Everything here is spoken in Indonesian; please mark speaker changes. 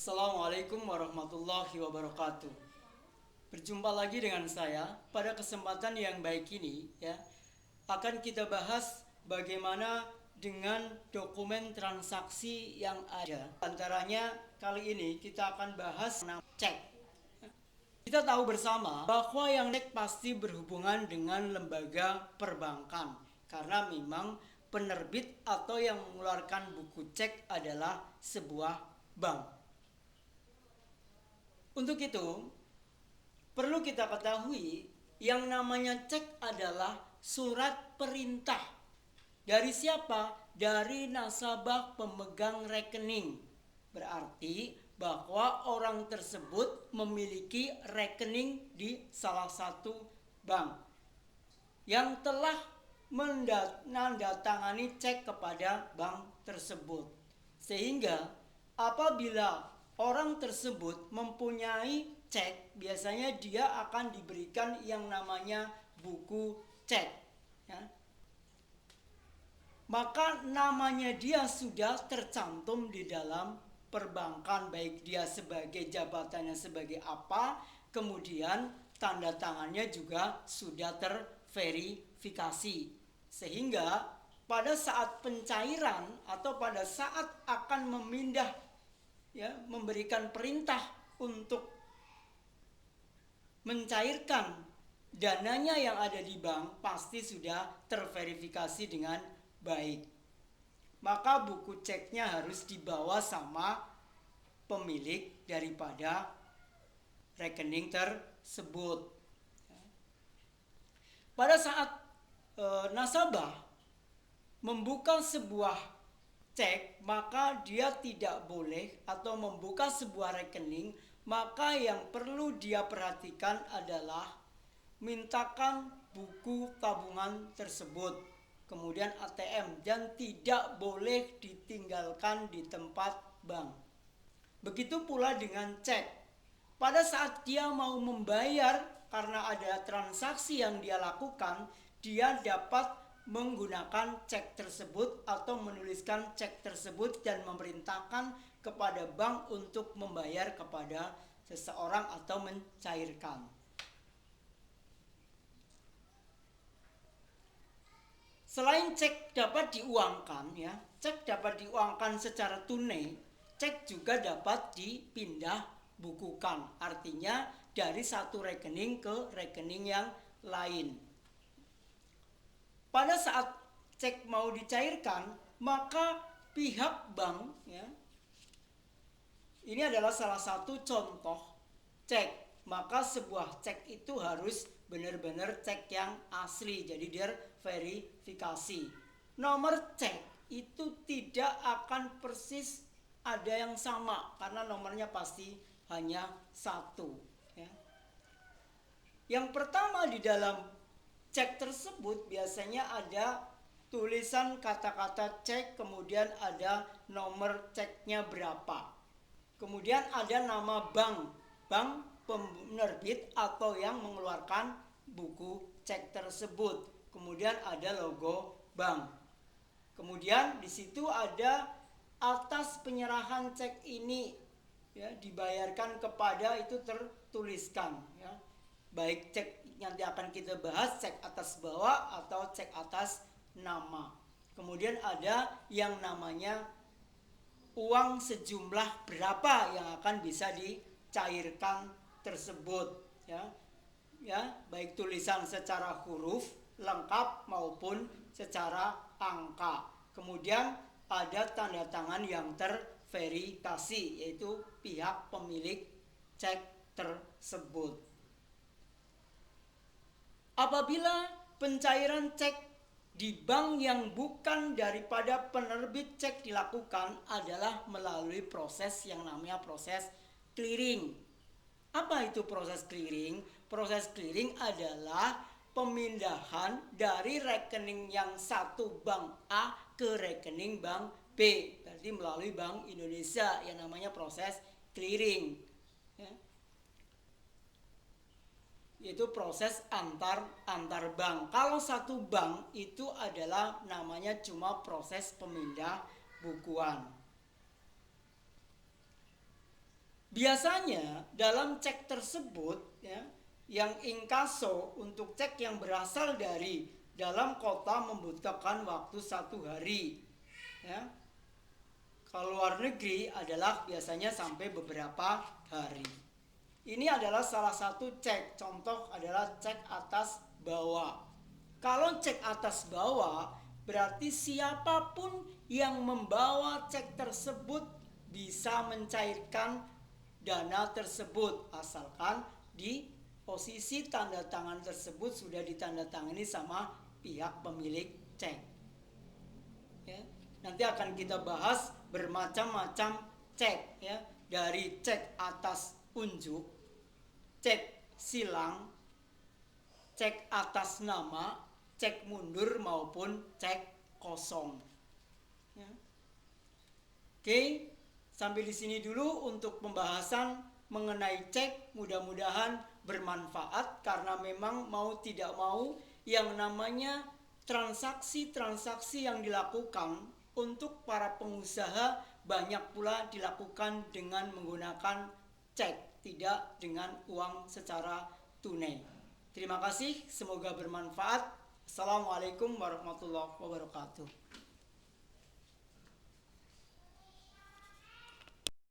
Speaker 1: Assalamualaikum warahmatullahi wabarakatuh. Berjumpa lagi dengan saya. Pada kesempatan yang baik ini akan kita bahas bagaimana dengan dokumen transaksi yang ada. Antaranya kali ini kita akan bahas cek. Kita tahu bersama bahwa yang cek pasti berhubungan dengan lembaga perbankan, karena memang penerbit atau yang mengeluarkan buku cek adalah sebuah bank. Untuk itu, perlu kita ketahui yang namanya cek adalah surat perintah. Dari siapa? Dari nasabah pemegang rekening. Berarti bahwa orang tersebut memiliki rekening di salah satu bank yang telah menandatangani cek kepada bank tersebut. Sehingga apabila orang tersebut mempunyai cek, biasanya dia akan diberikan yang namanya buku cek. Maka namanya dia sudah tercantum di dalam perbankan, baik dia sebagai jabatannya sebagai apa, kemudian tanda tangannya juga sudah terverifikasi. Sehingga pada saat pencairan atau pada saat akan memindah memberikan perintah untuk mencairkan dananya yang ada di bank, pasti sudah terverifikasi dengan baik. Maka buku ceknya harus dibawa sama pemilik daripada rekening tersebut. Pada saat nasabah membuka sebuah cek, maka dia tidak boleh atau membuka sebuah rekening, maka yang perlu dia perhatikan adalah mintakan buku tabungan tersebut, kemudian ATM, dan tidak boleh ditinggalkan di tempat bank. Begitu pula dengan cek. Pada saat dia mau membayar karena ada transaksi yang dia lakukan, dia dapat menggunakan cek tersebut atau menuliskan cek tersebut dan memerintahkan kepada bank untuk membayar kepada seseorang atau mencairkan. Selain cek dapat diuangkan, cek dapat diuangkan secara tunai, cek juga dapat dipindah bukukan, artinya dari satu rekening ke rekening yang lain. Pada saat cek mau dicairkan, maka pihak bank, ini adalah salah satu contoh cek. Maka sebuah cek itu harus benar-benar cek yang asli, jadi dia verifikasi. Nomor cek itu tidak akan persis ada yang sama, karena nomornya pasti hanya satu. Yang pertama di dalam cek tersebut biasanya ada tulisan kata-kata cek, kemudian ada nomor ceknya berapa. Kemudian ada nama bank penerbit atau yang mengeluarkan buku cek tersebut. Kemudian ada logo bank. Kemudian di situ ada atas penyerahan cek ini dibayarkan kepada, itu tertuliskan baik cek nanti akan kita bahas cek atas bawah atau cek atas nama. Kemudian ada yang namanya uang sejumlah berapa yang akan bisa dicairkan tersebut, baik tulisan secara huruf lengkap maupun secara angka. Kemudian ada tanda tangan yang terverifikasi, yaitu pihak pemilik cek tersebut. Apabila pencairan cek di bank yang bukan daripada penerbit cek dilakukan adalah melalui proses yang namanya proses clearing. Apa itu proses clearing? Proses clearing adalah pemindahan dari rekening yang satu bank A ke rekening bank B. Berarti melalui Bank Indonesia yang namanya proses clearing. Yaitu proses antar bank. Kalau satu bank itu adalah namanya cuma proses pemindah bukuan. Biasanya dalam cek tersebut ya, yang inkaso untuk cek yang berasal dari dalam kota membutuhkan waktu 1 hari ya. Kalau luar negeri adalah biasanya sampai beberapa hari. Ini adalah salah satu cek. Contoh adalah cek atas bawah. Kalau cek atas bawah berarti siapapun yang membawa cek tersebut bisa mencairkan dana tersebut asalkan di posisi tanda tangan tersebut sudah ditandatangani sama pihak pemilik cek. Ya, nanti akan kita bahas bermacam-macam cek ya, dari cek atas unjuk, cek silang, cek atas nama, cek mundur maupun cek kosong. Ya. Oke, sampai di sini dulu untuk pembahasan mengenai cek. Mudah-mudahan bermanfaat karena memang mau tidak mau yang namanya transaksi-transaksi yang dilakukan untuk para pengusaha banyak pula dilakukan dengan menggunakan cek, tidak dengan uang secara tunai. Terima kasih, semoga bermanfaat. Assalamualaikum warahmatullahi wabarakatuh.